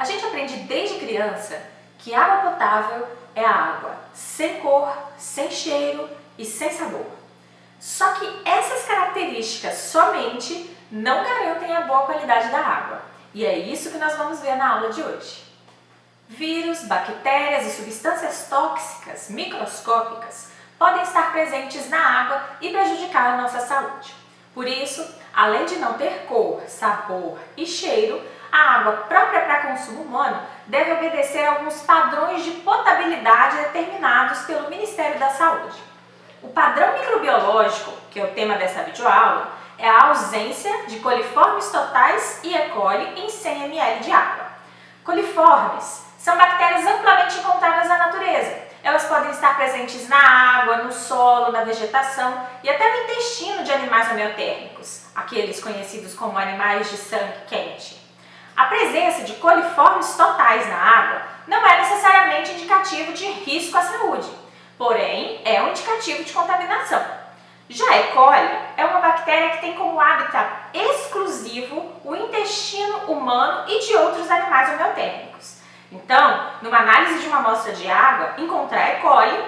gente aprende desde criança que água potável é a água sem cor, sem cheiro e sem sabor. Só que essas características somente não garantem a boa qualidade da água. E é isso que nós vamos ver na aula de hoje. Vírus, bactérias e substâncias tóxicas microscópicas podem estar presentes na água e prejudicar a nossa saúde. Por isso, além de não ter cor, sabor e cheiro, a água própria para consumo humano deve obedecer a alguns padrões de potabilidade determinados pelo Ministério da Saúde. O padrão microbiológico, que é o tema dessa videoaula, é a ausência de coliformes totais e E. coli em 100 ml de água. Coliformes são bactérias amplamente encontradas na natureza. Elas podem estar presentes na água, no solo, na vegetação e até no intestino de animais homeotérmicos, aqueles conhecidos como animais de sangue quente. A presença de coliformes totais na água não é necessariamente indicativo de risco à saúde, porém é um indicativo de contaminação. Já E. coli é uma bactéria que tem como hábitat exclusivo o intestino humano e de outros animais homeotérmicos. Então, numa análise de uma amostra de água, encontrar E. coli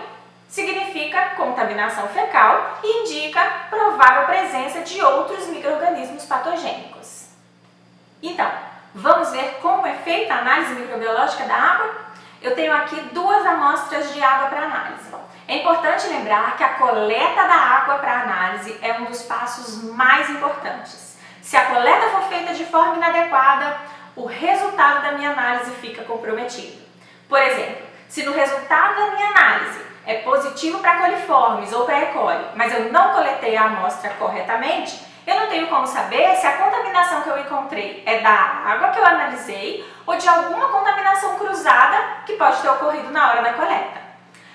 significa contaminação fecal e indica provável presença de outros micro-organismos patogênicos. Então, vamos ver como é feita a análise microbiológica da água? Eu tenho aqui duas amostras de água para análise. É importante lembrar que a coleta da água para análise é um dos passos mais importantes. Se a coleta for feita de forma inadequada, o resultado da minha análise fica comprometido. Por exemplo, se no resultado da minha análise é positivo para coliformes ou para E. coli, mas eu não coletei a amostra corretamente, eu não tenho como saber se a contaminação que eu encontrei é da água que eu analisei ou de alguma contaminação cruzada que pode ter ocorrido na hora da coleta.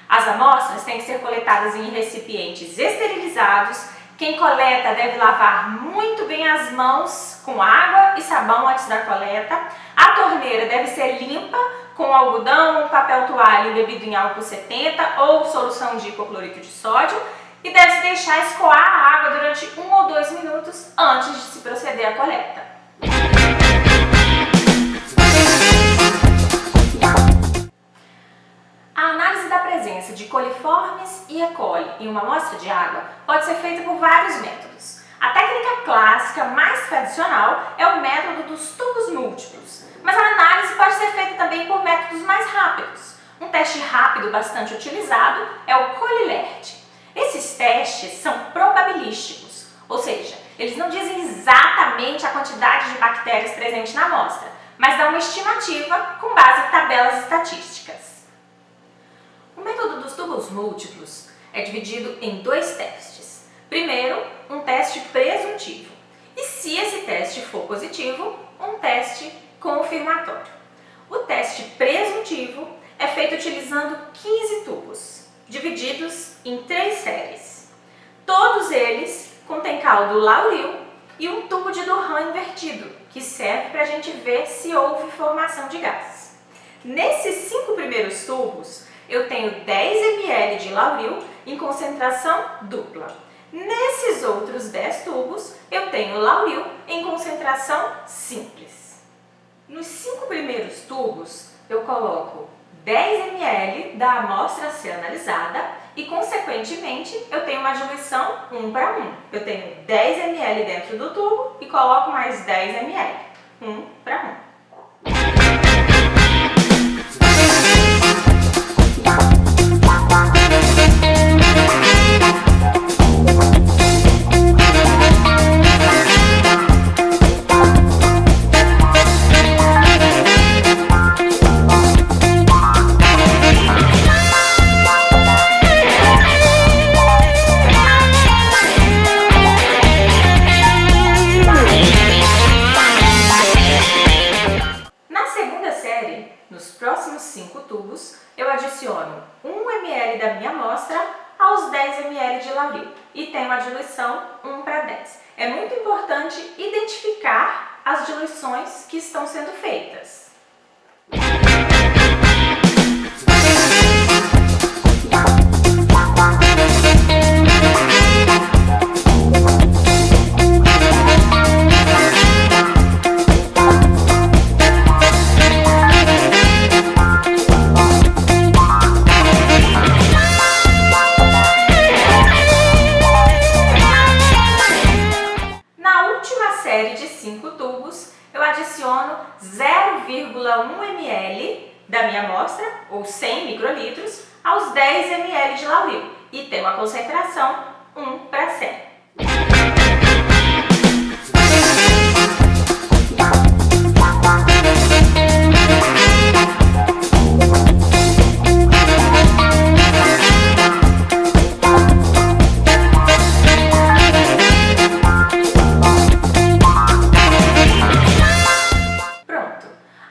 As amostras têm que ser coletadas em recipientes esterilizados. Quem coleta deve lavar muito bem as mãos com água e sabão antes da coleta. A torneira deve ser limpa com algodão, papel toalha embebido em álcool 70 ou solução de hipoclorito de sódio e deve-se deixar escoar a água durante 1 ou 2 minutos antes de se proceder à coleta. A análise da presença de coliformes e E. coli em uma amostra de água pode ser feita por vários métodos. A técnica clássica mais tradicional é o método dos tubos múltiplos, mas a análise pode ser feita também por métodos mais rápidos. Um teste rápido bastante utilizado é o Colilert. Esses testes são probabilísticos, ou seja, eles não dizem exatamente a quantidade de bactérias presentes na amostra, mas dão uma estimativa com base em tabelas estatísticas. O método dos tubos múltiplos é dividido em 2 testes. Primeiro, um teste presuntivo. E se esse teste for positivo, um teste confirmatório. O teste presuntivo é feito utilizando 15 tubos, divididos em 3 séries. Todos eles contêm caldo Lauril e um tubo de Durham invertido, que serve para a gente ver se houve formação de gás. Nesses 5 primeiros tubos, eu tenho 10 ml de Lauril em concentração dupla. Nesses outros 10 tubos, eu tenho Lauril em concentração simples. Nos 5 primeiros tubos, eu coloco 10 ml da amostra a ser analisada e, consequentemente, eu tenho uma diluição 1 para 1. Eu tenho 10 ml dentro do tubo e coloco mais 10 ml, 1 para 1. Nos próximos 5 tubos, eu adiciono 1 ml da minha amostra aos 10 ml de Lauril e tenho a diluição 1 para 10. É muito importante identificar as diluições que estão sendo feitas. 0,1 ml da minha amostra, ou 100 microlitros, aos 10 ml de Lauril e tem uma concentração 1:100.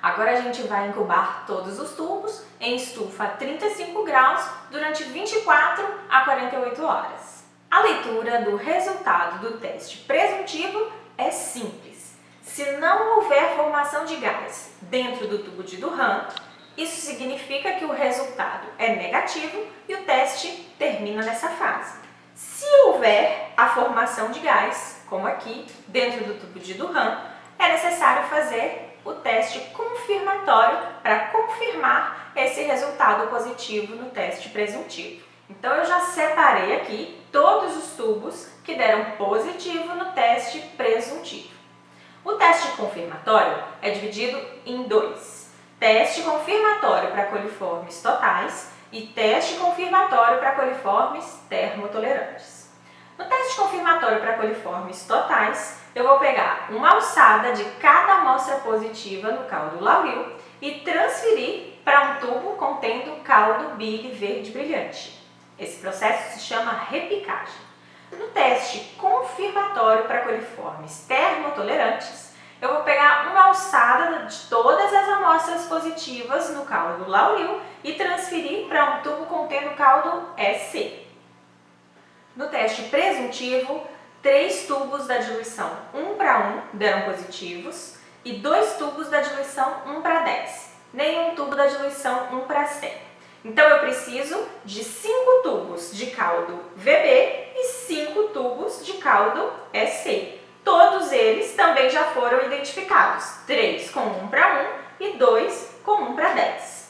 Agora a gente vai incubar todos os tubos em estufa a 35 graus durante 24 a 48 horas. A leitura do resultado do teste presuntivo é simples. Se não houver formação de gás dentro do tubo de Durham, isso significa que o resultado é negativo e o teste termina nessa fase. Se houver a formação de gás, como aqui dentro do tubo de Durham, é necessário fazer o teste confirmatório para confirmar esse resultado positivo no teste presuntivo. Então eu já separei aqui todos os tubos que deram positivo no teste presuntivo. O teste confirmatório é dividido em dois: teste confirmatório para coliformes totais e teste confirmatório para coliformes termotolerantes. No teste confirmatório para coliformes totais, eu vou pegar uma alçada de cada amostra positiva no caldo Lauril e transferir para um tubo contendo caldo Bile verde brilhante. Esse processo se chama repicagem. No teste confirmatório para coliformes termotolerantes, eu vou pegar uma alçada de todas as amostras positivas no caldo Lauril e transferir para um tubo contendo caldo SC. No teste presuntivo, 3 tubos da diluição 1:1 deram positivos e 2 tubos da diluição 1:10. Nenhum tubo da diluição 1:100. Então eu preciso de 5 tubos de caldo VB e 5 tubos de caldo SC. Todos eles também já foram identificados. 3 com 1:1 e 2 com 1:10.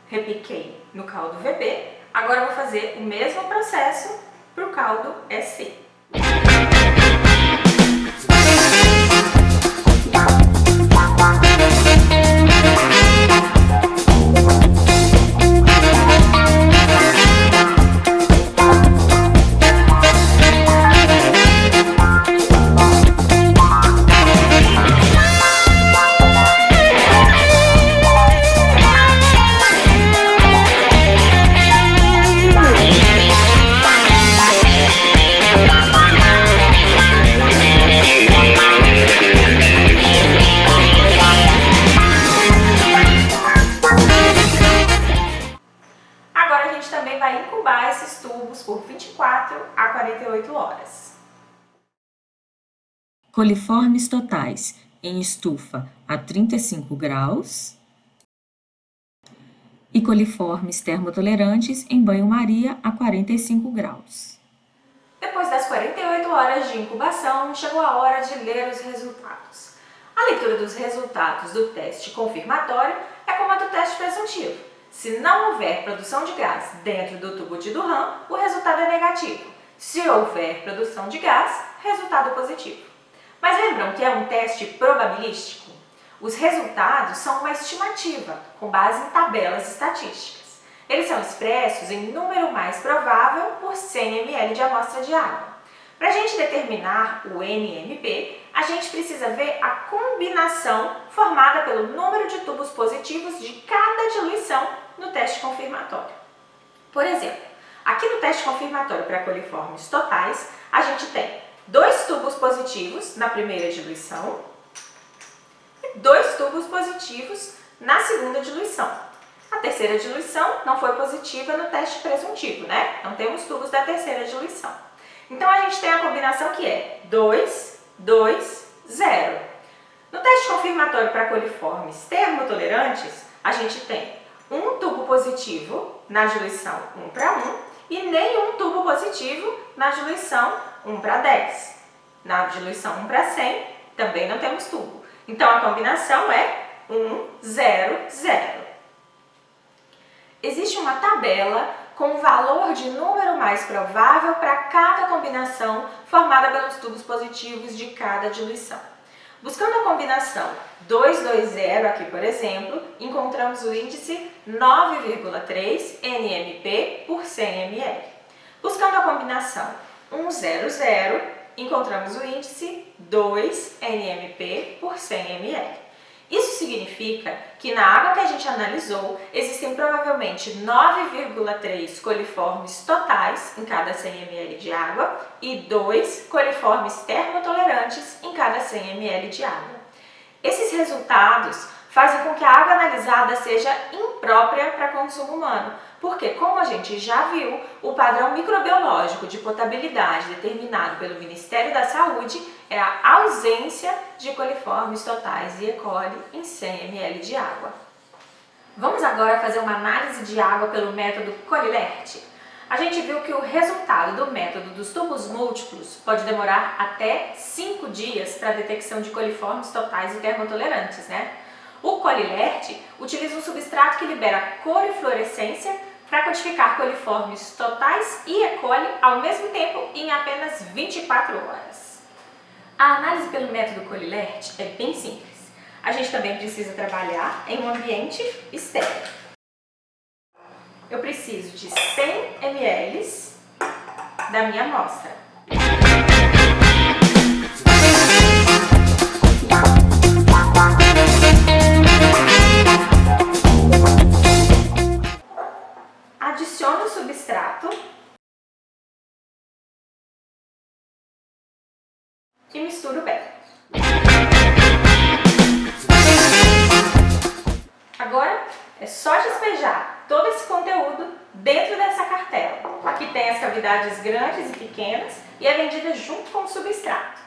Repiquei no caldo VB, agora eu vou fazer o mesmo processo para o caldo SC. Vai incubar esses tubos por 24 a 48 horas. Coliformes totais em estufa a 35 graus e coliformes termotolerantes em banho-maria a 45 graus. Depois das 48 horas de incubação, chegou a hora de ler os resultados. A leitura dos resultados do teste confirmatório é como a do teste presuntivo. Se não houver produção de gás dentro do tubo de Durham, o resultado é negativo. Se houver produção de gás, resultado positivo. Mas lembram que é um teste probabilístico? Os resultados são uma estimativa, com base em tabelas estatísticas. Eles são expressos em número mais provável por 100 ml de amostra de água. Para a gente determinar o NMP, a gente precisa ver a combinação formada pelo número de tubos positivos de cada diluição no teste confirmatório. Por exemplo, aqui no teste confirmatório para coliformes totais, a gente tem 2 tubos positivos na primeira diluição e 2 tubos positivos na segunda diluição. A terceira diluição não foi positiva no teste presuntivo, né? Não temos tubos da terceira diluição. Então, a gente tem a combinação que é 2, 2, 0. No teste confirmatório para coliformes termotolerantes, a gente tem um tubo positivo na diluição 1:1 e nenhum tubo positivo na diluição 1:10. Na diluição 1:100, também não temos tubo. Então, a combinação é 1, 0, 0. Existe uma tabela com o valor de número mais provável para cada combinação formada pelos tubos positivos de cada diluição. Buscando a combinação 2, 2, 0 aqui, por exemplo, encontramos o índice 9,3 NMP por 100 ml. Buscando a combinação 1, 0, 0, encontramos o índice 2 NMP por 100 ml. Isso significa que na água que a gente analisou, existem provavelmente 9,3 coliformes totais em cada 100 ml de água e 2 coliformes termotolerantes em cada 100 ml de água. Esses resultados fazem com que a água analisada seja imprópria para consumo humano, porque, como a gente já viu, o padrão microbiológico de potabilidade determinado pelo Ministério da Saúde é a ausência de coliformes totais e E. coli em 100 ml de água. Vamos agora fazer uma análise de água pelo método Colilert. A gente viu que o resultado do método dos tubos múltiplos pode demorar até 5 dias para a detecção de coliformes totais e termotolerantes, né? O Colilert utiliza um substrato que libera colifluorescência para quantificar coliformes totais e E. coli ao mesmo tempo em apenas 24 horas. A análise pelo método Colilert é bem simples. A gente também precisa trabalhar em um ambiente estéril. Eu preciso de 100 ml da minha amostra. Adiciono o substrato e misturo bem. Agora é só despejar todo esse conteúdo dentro dessa cartela. Aqui tem as cavidades grandes e pequenas e é vendida junto com o substrato.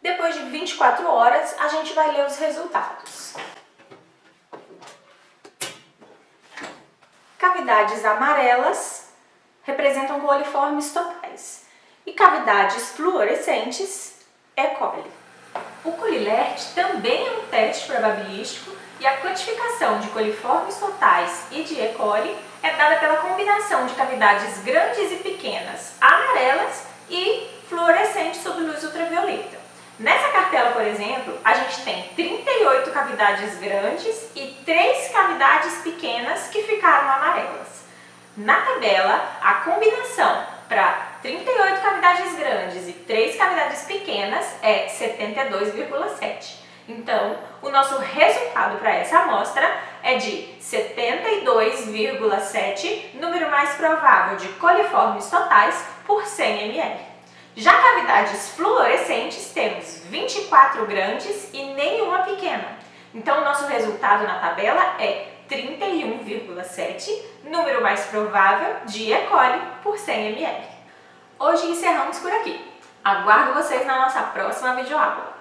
Depois de 24 horas, a gente vai ler os resultados. Cavidades amarelas representam coliformes totais e cavidades fluorescentes, E. coli. O Colilert também é um teste probabilístico e a quantificação de coliformes totais e de E. coli é dada pela combinação de cavidades grandes e pequenas, amarelas e fluorescentes sob luz ultravioleta. Nessa cartela, por exemplo, a gente tem 38 cavidades grandes e 3 cavidades pequenas que ficaram amarelas. Na tabela, a combinação para 38 cavidades grandes e 3 cavidades pequenas é 72,7. Então, o nosso resultado para essa amostra é de 72,7, número mais provável de coliformes totais por 100 ml. Já cavidades fluorescentes temos 24 grandes e nenhuma pequena. Então, o nosso resultado na tabela é 31,7, número mais provável de E. coli por 100 ml. Hoje encerramos por aqui. Aguardo vocês na nossa próxima videoaula.